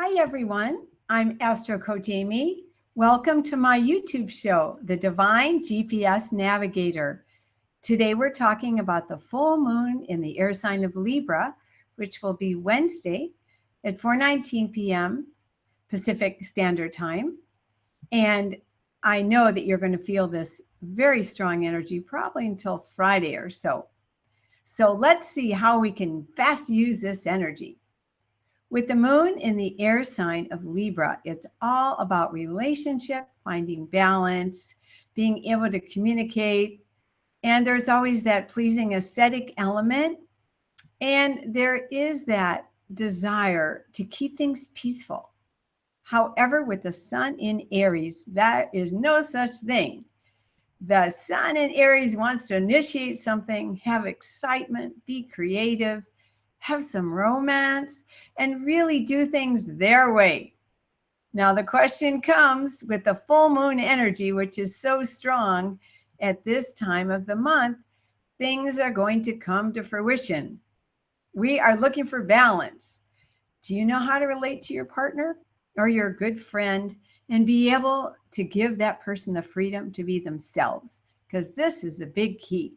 Hi, everyone. I'm Astro Coach Amy. Welcome to my YouTube show, The Divine GPS Navigator. Today, we're talking about the full moon in the air sign of Libra, which will be Wednesday at 4:19 p.m. Pacific Standard Time. And I know that you're going to feel this very strong energy probably until Friday or so. So let's see how we can best use this energy. With the moon in the air sign of Libra, it's all about relationship, finding balance, being able to communicate. And there's always that pleasing aesthetic element. And there is that desire to keep things peaceful. However, with the sun in Aries, that is no such thing. The sun in Aries wants to initiate something, have excitement, be creative, have some romance, and really do things their way. Now, the question comes with the full moon energy, which is so strong at this time of the month, things are going to come to fruition. We are looking for balance. Do you know how to relate to your partner or your good friend and be able to give that person the freedom to be themselves? Because this is a big key.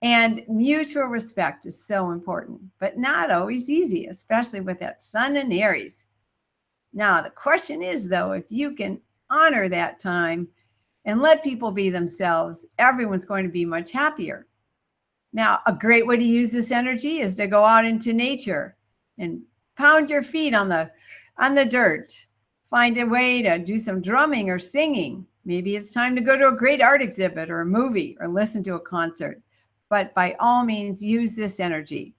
And mutual respect is so important, but not always easy, especially with that sun in Aries. Now, the question is, though, if you can honor that time and let people be themselves, everyone's going to be much happier. Now, a great way to use this energy is to go out into nature and pound your feet on the dirt. Find a way to do some drumming or singing. Maybe it's time to go to a great art exhibit or a movie or listen to a concert. But by all means, use this energy.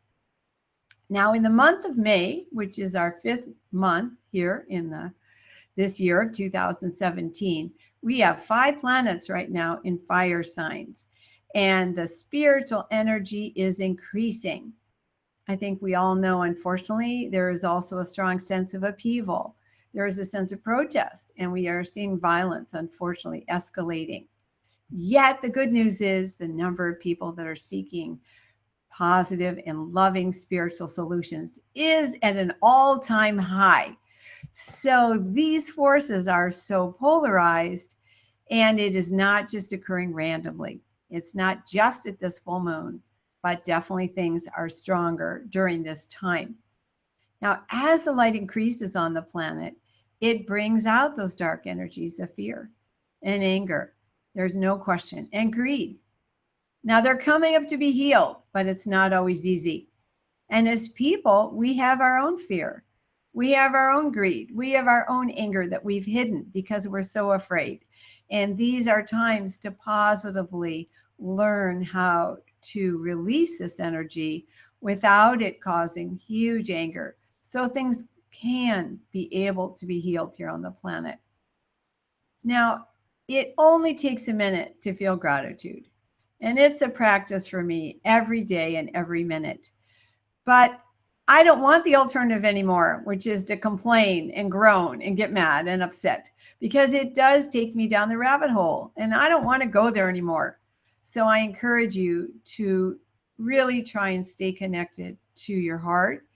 Now, in the month of May, which is our 5th month here in this year of 2017, we have 5 planets right now in fire signs, and the spiritual energy is increasing. I think we all know, unfortunately, there is also a strong sense of upheaval. There is a sense of protest, and we are seeing violence, unfortunately, escalating. Yet the good news is the number of people that are seeking positive and loving spiritual solutions is at an all-time high. So these forces are so polarized, and it is not just occurring randomly. It's not just at this full moon, but definitely things are stronger during this time. Now, as the light increases on the planet, it brings out those dark energies of fear and anger. There's no question. And greed. Now they're coming up to be healed, but it's not always easy. And as people, we have our own fear. We have our own greed. We have our own anger that we've hidden because we're so afraid. And these are times to positively learn how to release this energy without it causing huge anger. So things can be able to be healed here on the planet. Now, it only takes a minute to feel gratitude. And it's a practice for me every day and every minute. But I don't want the alternative anymore, which is to complain and groan and get mad and upset, because it does take me down the rabbit hole and I don't want to go there anymore. So I encourage you to really try and stay connected to your heart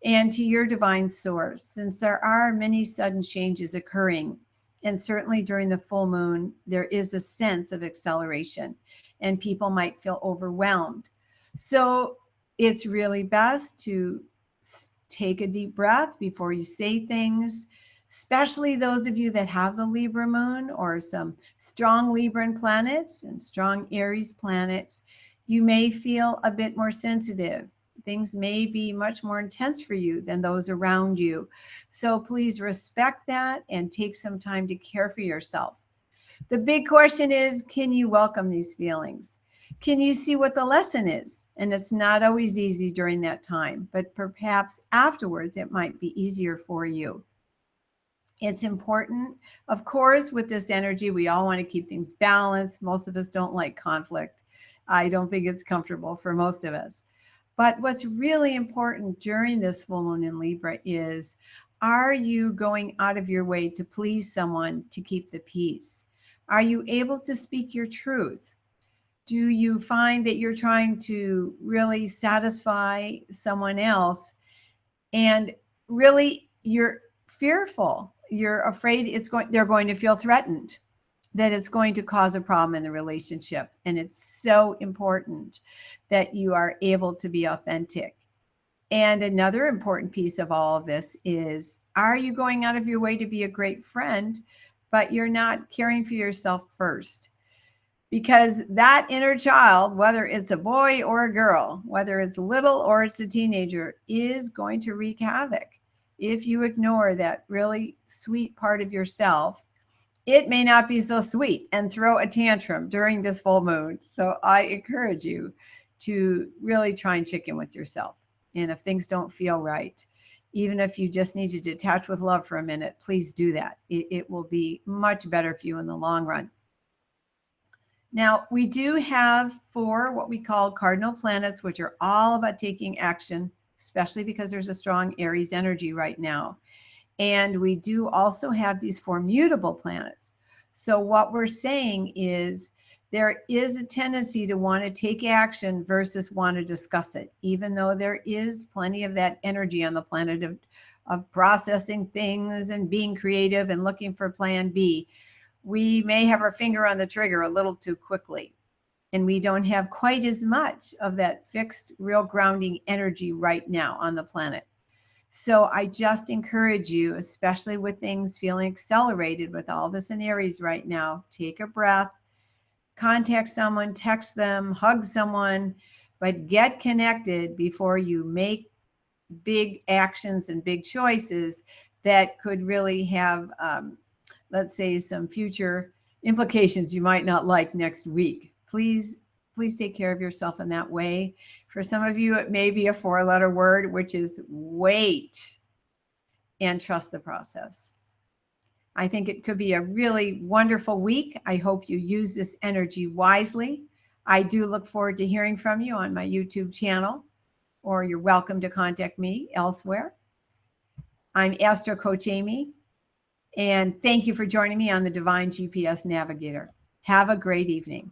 and to your divine source, since there are many sudden changes occurring. And certainly during the full moon, there is a sense of acceleration and people might feel overwhelmed. So it's really best to take a deep breath before you say things, especially those of you that have the Libra moon or some strong Libran planets and strong Aries planets. You may feel a bit more sensitive. Things may be much more intense for you than those around you. So please respect that and take some time to care for yourself. The big question is, can you welcome these feelings? Can you see what the lesson is? And it's not always easy during that time, but perhaps afterwards it might be easier for you. It's important, of course, with this energy, we all want to keep things balanced. Most of us don't like conflict. I don't think it's comfortable for most of us. But what's really important during this full moon in Libra is, are you going out of your way to please someone to keep the peace? Are you able to speak your truth? Do you find that you're trying to really satisfy someone else and really you're fearful. You're afraid they're going to feel threatened, that it's going to cause a problem in the relationship. And it's so important that you are able to be authentic. And another important piece of all of this is, are you going out of your way to be a great friend, but you're not caring for yourself first? Because that inner child, whether it's a boy or a girl, whether it's little or it's a teenager, is going to wreak havoc. If you ignore that really sweet part of yourself, it may not be so sweet and throw a tantrum during this full moon. So I encourage you to really try and check in with yourself. And if things don't feel right, even if you just need to detach with love for a minute, please do that. It will be much better for you in the long run. Now, we do have 4 what we call cardinal planets, which are all about taking action, especially because there's a strong Aries energy right now. And we do also have these 4 mutable planets. So what we're saying is there is a tendency to want to take action versus want to discuss it, even though there is plenty of that energy on the planet of processing things and being creative and looking for plan B. We may have our finger on the trigger a little too quickly, and we don't have quite as much of that fixed, real grounding energy right now on the planet. So I just encourage you, especially with things feeling accelerated with all this in Aries right now, take a breath, contact someone, text them, hug someone, but get connected before you make big actions and big choices that could really have, let's say, some future implications you might not like next week. Please take care of yourself in that way. For some of you, it may be a 4-letter word, which is wait and trust the process. I think it could be a really wonderful week. I hope you use this energy wisely. I do look forward to hearing from you on my YouTube channel, or you're welcome to contact me elsewhere. I'm Astro Coach Amy, and thank you for joining me on the Divine GPS Navigator. Have a great evening.